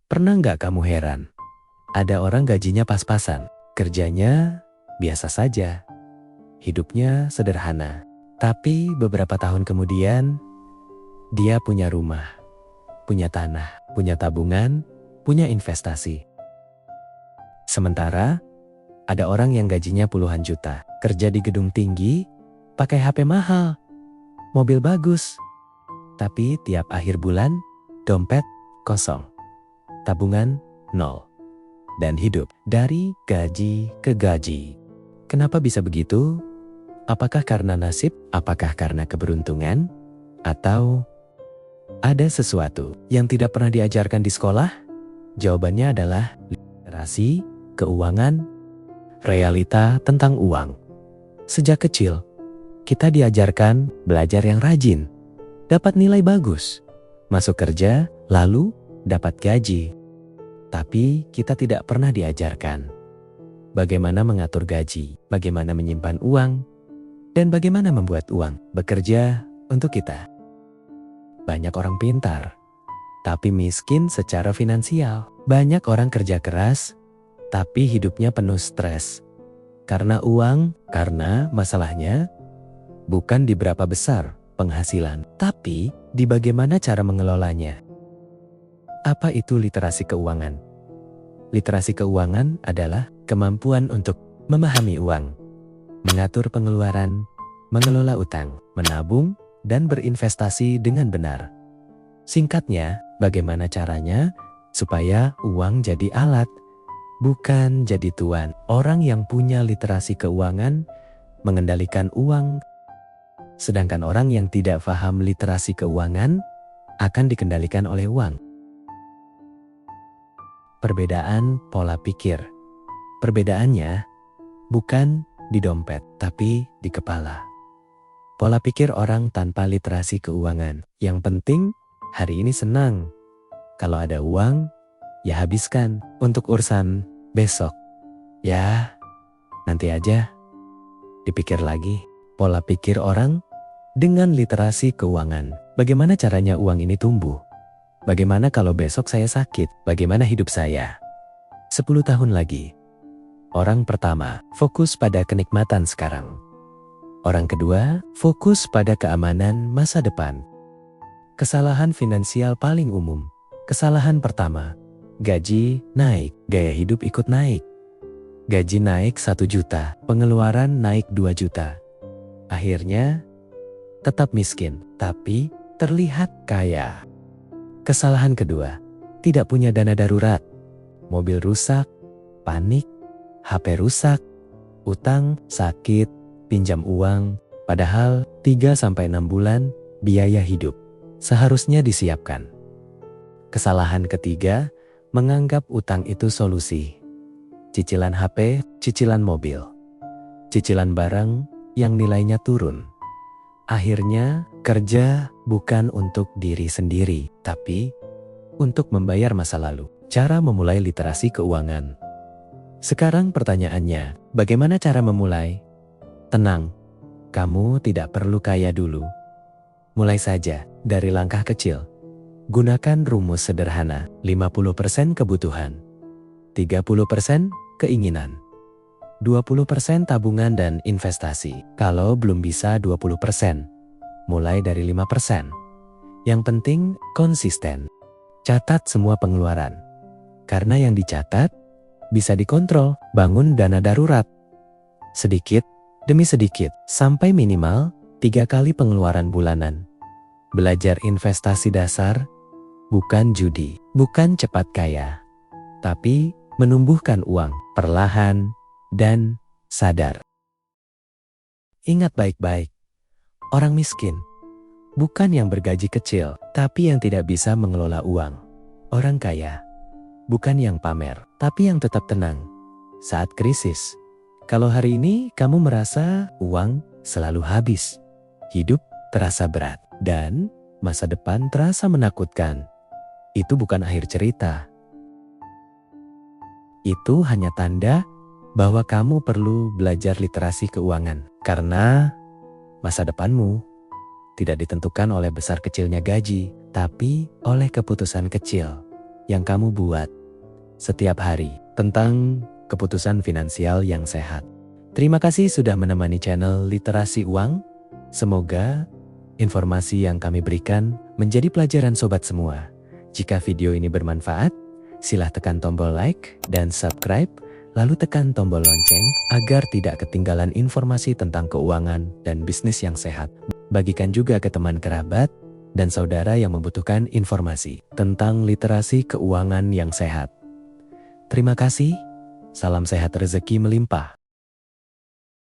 Pernah nggak kamu heran? Ada orang gajinya pas-pasan, kerjanya biasa saja, hidupnya sederhana. Tapi beberapa tahun kemudian, dia punya rumah, punya tanah, punya tabungan, punya investasi. Sementara, ada orang yang gajinya puluhan juta, kerja di gedung tinggi, pakai HP mahal, mobil bagus. Tapi tiap akhir bulan, dompet kosong, tabungan nol, dan hidup dari gaji ke gaji. Kenapa bisa begitu? Apakah karena nasib? Apakah karena keberuntungan? Atau ada sesuatu yang tidak pernah diajarkan di sekolah? Jawabannya adalah literasi keuangan, realita tentang uang. Sejak kecil, kita diajarkan belajar yang rajin, dapat nilai bagus, masuk kerja, lalu dapat gaji. Tapi kita tidak pernah diajarkan bagaimana mengatur gaji, bagaimana menyimpan uang, dan bagaimana membuat uang bekerja untuk kita. Banyak orang pintar, tapi miskin secara finansial. Banyak orang kerja keras, tapi hidupnya penuh stres. Karena uang, karena masalahnya bukan di berapa besar penghasilan, tapi di bagaimana cara mengelolanya. Apa itu literasi keuangan? Literasi keuangan adalah kemampuan untuk memahami uang, mengatur pengeluaran, mengelola utang, menabung, dan berinvestasi dengan benar. Singkatnya, bagaimana caranya supaya uang jadi alat, bukan jadi tuan. Orang yang punya literasi keuangan mengendalikan uang, sedangkan orang yang tidak paham literasi keuangan akan dikendalikan oleh uang. Perbedaan pola pikir. Perbedaannya bukan di dompet, tapi di kepala. Pola pikir orang tanpa literasi keuangan. Yang penting hari ini senang. Kalau ada uang, ya habiskan untuk urusan besok. Ya, nanti aja. Dipikir lagi. Pola pikir orang dengan literasi keuangan. Bagaimana caranya uang ini tumbuh? Bagaimana kalau besok saya sakit? Bagaimana hidup saya 10 tahun lagi? Orang pertama, fokus pada kenikmatan sekarang. Orang kedua, fokus pada keamanan masa depan. Kesalahan finansial paling umum. Kesalahan pertama, gaji naik, gaya hidup ikut naik. Gaji naik 1 juta, pengeluaran naik 2 juta. Akhirnya, tetap miskin, tapi terlihat kaya. Kesalahan kedua, tidak punya dana darurat. Mobil rusak, panik, HP rusak, utang, sakit, pinjam uang, padahal 3-6 bulan biaya hidup seharusnya disiapkan. Kesalahan ketiga, menganggap utang itu solusi. Cicilan HP, cicilan mobil, cicilan barang yang nilainya turun. Akhirnya kerja bukan untuk diri sendiri, tapi untuk membayar masa lalu. Cara memulai literasi keuangan. Sekarang pertanyaannya, bagaimana cara memulai? Tenang, kamu tidak perlu kaya dulu. Mulai saja dari langkah kecil. Gunakan rumus sederhana, 50% kebutuhan, 30% keinginan, 20% tabungan dan investasi. Kalau belum bisa 20%, mulai dari 5%. Yang penting konsisten. Catat semua pengeluaran. Karena yang dicatat bisa dikontrol. Bangun dana darurat. Sedikit demi sedikit sampai minimal 3 kali pengeluaran bulanan. Belajar investasi dasar, bukan judi, bukan cepat kaya, tapi menumbuhkan uang perlahan dan sadar. Ingat baik-baik, orang miskin bukan yang bergaji kecil, tapi yang tidak bisa mengelola uang. Orang kaya bukan yang pamer, tapi yang tetap tenang saat krisis. Kalau hari ini kamu merasa uang selalu habis, hidup terasa berat, dan masa depan terasa menakutkan, itu bukan akhir cerita. Itu hanya tanda bahwa kamu perlu belajar literasi keuangan. Karena masa depanmu tidak ditentukan oleh besar kecilnya gaji, tapi oleh keputusan kecil yang kamu buat setiap hari tentang keputusan finansial yang sehat. Terima kasih sudah menemani channel Literasi Uang. Semoga informasi yang kami berikan menjadi pelajaran sobat semua. Jika video ini bermanfaat, silah tekan tombol like dan subscribe, lalu tekan tombol lonceng agar tidak ketinggalan informasi tentang keuangan dan bisnis yang sehat. Bagikan juga ke teman kerabat dan saudara yang membutuhkan informasi tentang literasi keuangan yang sehat. Terima kasih, salam sehat rezeki melimpah.